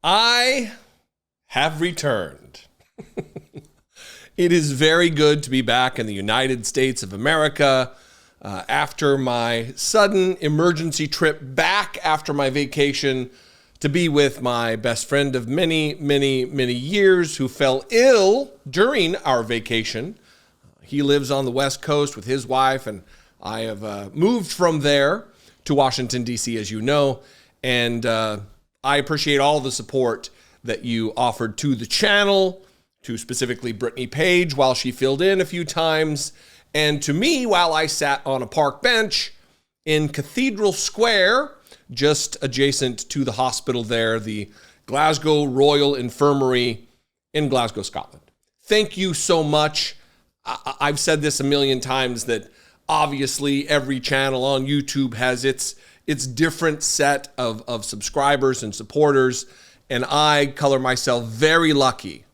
I have returned. It is very good to be back in the United States of America after my sudden emergency trip back after my vacation to be with my best friend of many, many, many years who fell ill during our vacation. He lives on the West Coast with his wife, and I have moved from there to Washington, D.C., as you know, and I appreciate all the support that you offered to the channel, to specifically Brittany Page while she filled in a few times, and to me while I sat on a park bench in Cathedral Square, just adjacent to the hospital there, the Glasgow Royal Infirmary in Glasgow, Scotland. Thank you so much. I've said this a million times that obviously every channel on YouTube has its different set of subscribers and supporters, and I color myself very lucky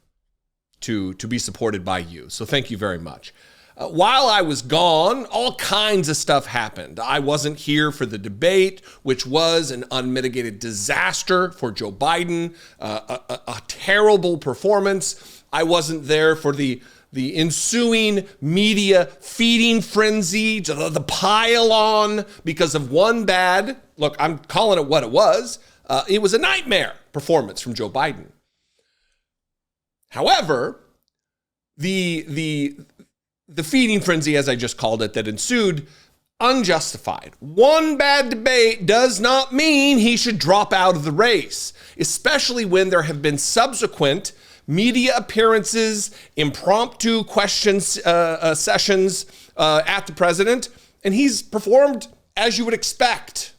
to be supported by you. So thank you very much. While I was gone, all kinds of stuff happened. I wasn't here for the debate, which was an unmitigated disaster for Joe Biden, a terrible performance. I wasn't there for the ensuing media feeding frenzy, the pile on because of one bad, look, I'm calling it what it was. It was a nightmare performance from Joe Biden. However, the feeding frenzy, as I just called it, that ensued, unjustified. One bad debate does not mean he should drop out of the race, especially when there have been subsequent media appearances, impromptu questions, sessions at the president, and he's performed as you would expect.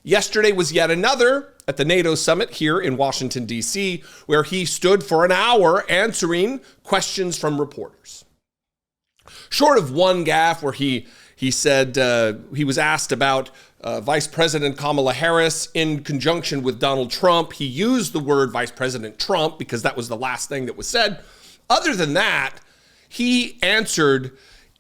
Yesterday was yet another at the NATO summit here in Washington, D.C., where he stood for an hour answering questions from reporters. Short of one gaffe where he said he was asked about Vice President Kamala Harris in conjunction with Donald Trump. He used the word Vice President Trump because that was the last thing that was said. Other than that, he answered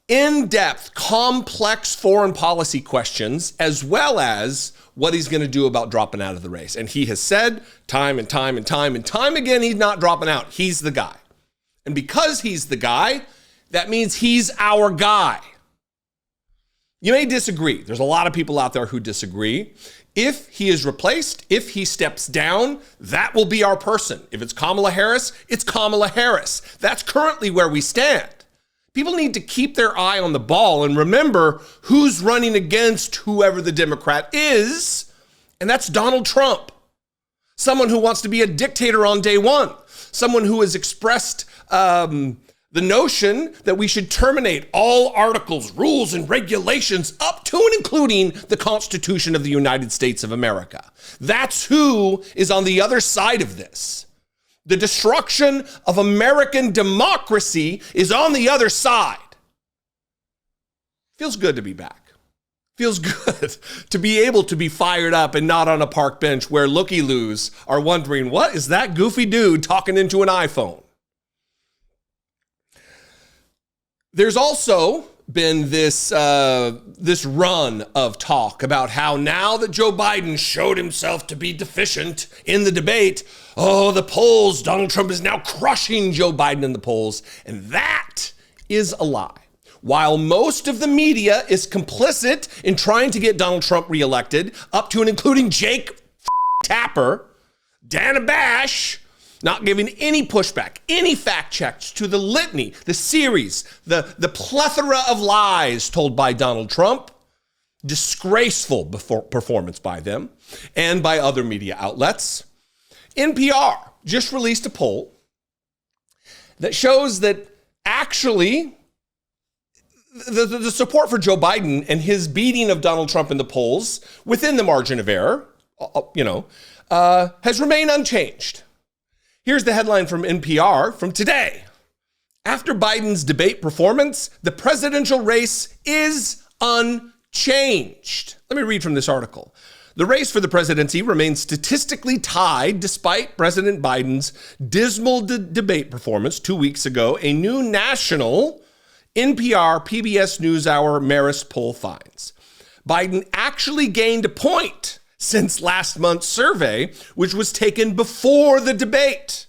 in-depth, complex foreign policy questions, as well as what he's going to do about dropping out of the race. And he has said time and time again, he's not dropping out. He's the guy. And because he's the guy, that means he's our guy. You may disagree. There's a lot of people out there who disagree. If he is replaced, if he steps down, that will be our person. If it's Kamala Harris, it's Kamala Harris. That's currently where we stand. People need to keep their eye on the ball and remember who's running against whoever the Democrat is, and that's Donald Trump. Someone who wants to be a dictator on day one. Someone who has expressed the notion that we should terminate all articles, rules, and regulations up to and including the Constitution of the United States of America. That's who is on the other side of this. The destruction of American democracy is on the other side. Feels good to be back. Feels good to be able to be fired up and not on a park bench where looky-loos are wondering, what is that goofy dude talking into an iPhone? There's also been this run of talk about how now that Joe Biden showed himself to be deficient in the debate, the polls, Donald Trump is now crushing Joe Biden in the polls. And that is a lie. While most of the media is complicit in trying to get Donald Trump reelected, up to and including Jake Tapper, Dana Bash, not giving any pushback, any fact checks to the litany, the series, the plethora of lies told by Donald Trump, disgraceful performance by them and by other media outlets. NPR just released a poll that shows that actually the support for Joe Biden and his beating of Donald Trump in the polls within the margin of error, has remained unchanged. Here's the headline from NPR from today. After Biden's debate performance, the presidential race is unchanged. Let me read from this article. The race for the presidency remains statistically tied despite President Biden's dismal debate performance 2 weeks ago, a new national NPR PBS NewsHour Marist poll finds. Biden actually gained a point, since last month's survey, which was taken before the debate.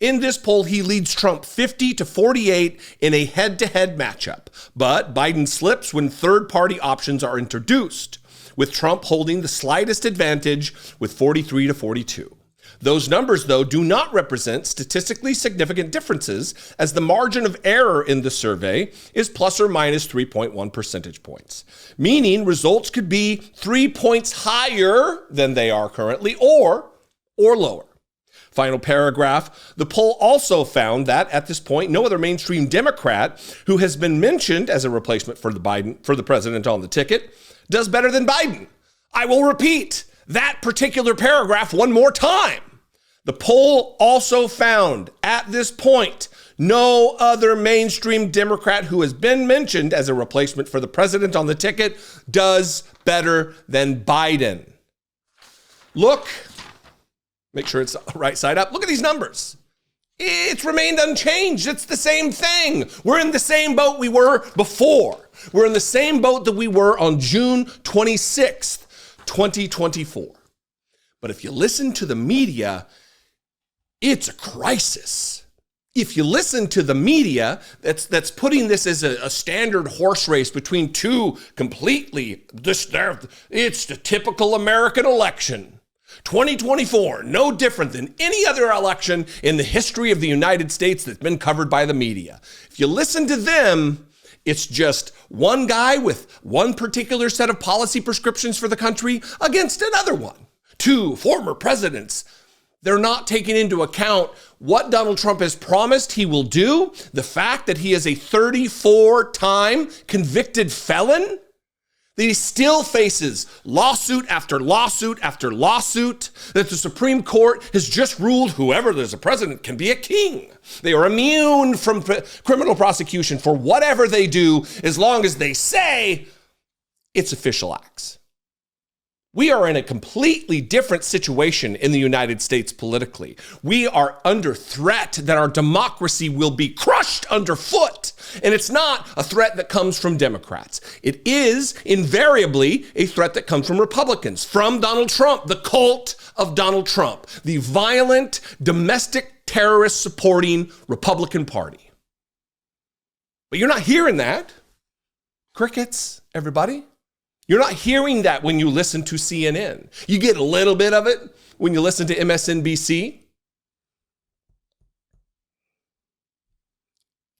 In this poll, he leads Trump 50-48 in a head-to-head matchup, but Biden slips when third-party options are introduced, with Trump holding the slightest advantage with 43-42. Those numbers, though, do not represent statistically significant differences, as the margin of error in the survey is plus or minus 3.1 percentage points, meaning results could be 3 points higher than they are currently or lower. Final paragraph. The poll also found that at this point, no other mainstream Democrat who has been mentioned as a replacement for the president on the ticket does better than Biden. I will repeat that particular paragraph one more time. The poll also found at this point, no other mainstream Democrat who has been mentioned as a replacement for the president on the ticket does better than Biden. Look, make sure it's right side up. Look at these numbers. It's remained unchanged. It's the same thing. We're in the same boat we were before. We're in the same boat that we were on June 26th, 2024. But if you listen to the media, it's a crisis. If you listen to the media, that's putting this as a standard horse race between two completely, it's the typical American election. 2024, no different than any other election in the history of the United States that's been covered by the media. If you listen to them, it's just one guy with one particular set of policy prescriptions for the country against another one. Two former presidents. They're not taking into account what Donald Trump has promised he will do, the fact that he is a 34-time convicted felon, that he still faces lawsuit after lawsuit after lawsuit, that the Supreme Court has just ruled whoever is a president can be a king. They are immune from criminal prosecution for whatever they do as long as they say it's official acts. We are in a completely different situation in the United States politically. We are under threat that our democracy will be crushed underfoot. And it's not a threat that comes from Democrats. It is invariably a threat that comes from Republicans, from Donald Trump, the cult of Donald Trump, the violent, domestic terrorist supporting Republican Party. But you're not hearing that. Crickets, everybody. You're not hearing that when you listen to CNN. You get a little bit of it when you listen to MSNBC.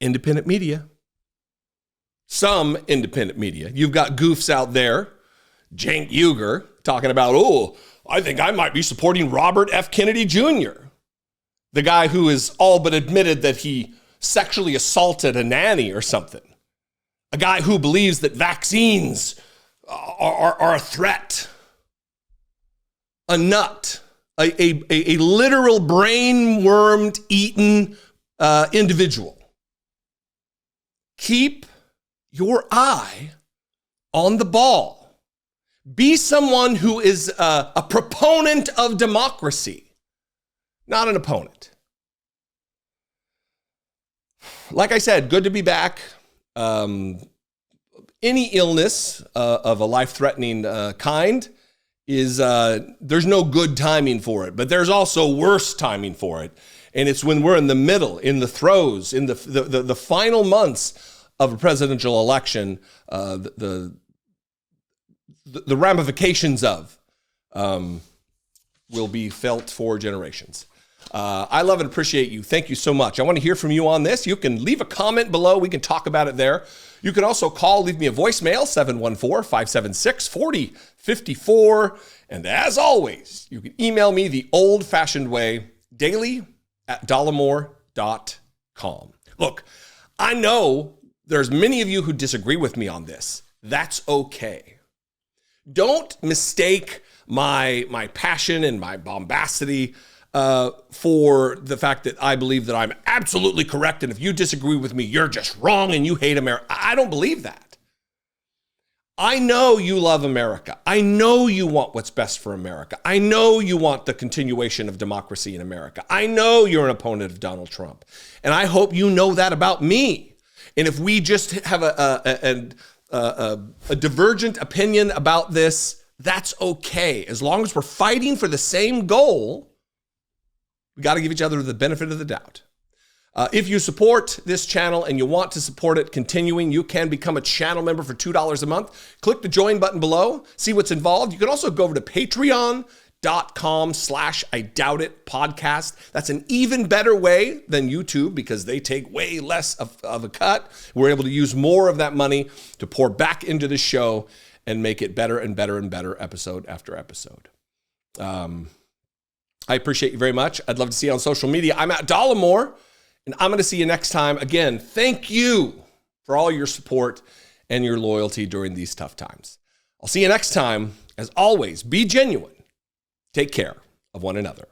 Independent media. Some independent media. You've got goofs out there, Cenk Uygur, talking about, I think I might be supporting Robert F. Kennedy Jr., the guy who has all but admitted that he sexually assaulted a nanny or something. A guy who believes that vaccines are a threat, a nut, a literal brain-wormed, eaten individual. Keep your eye on the ball. Be someone who is a proponent of democracy, not an opponent. Like I said, good to be back. Any illness of a life-threatening kind is, there's no good timing for it, but there's also worse timing for it. And it's when we're in the middle, in the throes, in the final months of a presidential election, the ramifications of will be felt for generations. I love and appreciate you. Thank you so much. I want to hear from you on this. You can leave a comment below. We can talk about it there. You can also leave me a voicemail, 714-576-4054. And as always, you can email me the old-fashioned way, daily@dollemore.com. Look, I know there's many of you who disagree with me on this. That's okay. Don't mistake my passion and my bombacity for the fact that I believe that I'm absolutely correct, and if you disagree with me, you're just wrong and you hate America. I don't believe that. I know you love America. I know you want what's best for America. I know you want the continuation of democracy in America. I know you're an opponent of Donald Trump, and I hope you know that about me. And if we just have a divergent opinion about this, That's okay. As long as we're fighting for the same goal, we got to give each other the benefit of the doubt. If you support this channel and you want to support it continuing, you can become a channel member for $2 a month. Click the join button below, see what's involved. You can also go over to patreon.com/IDoubtIt podcast. That's an even better way than YouTube because they take way less of a cut. We're able to use more of that money to pour back into the show and make it better and better and better episode after episode. I appreciate you very much. I'd love to see you on social media. I'm at Dollemore, and I'm going to see you next time. Again, thank you for all your support and your loyalty during these tough times. I'll see you next time. As always, be genuine. Take care of one another.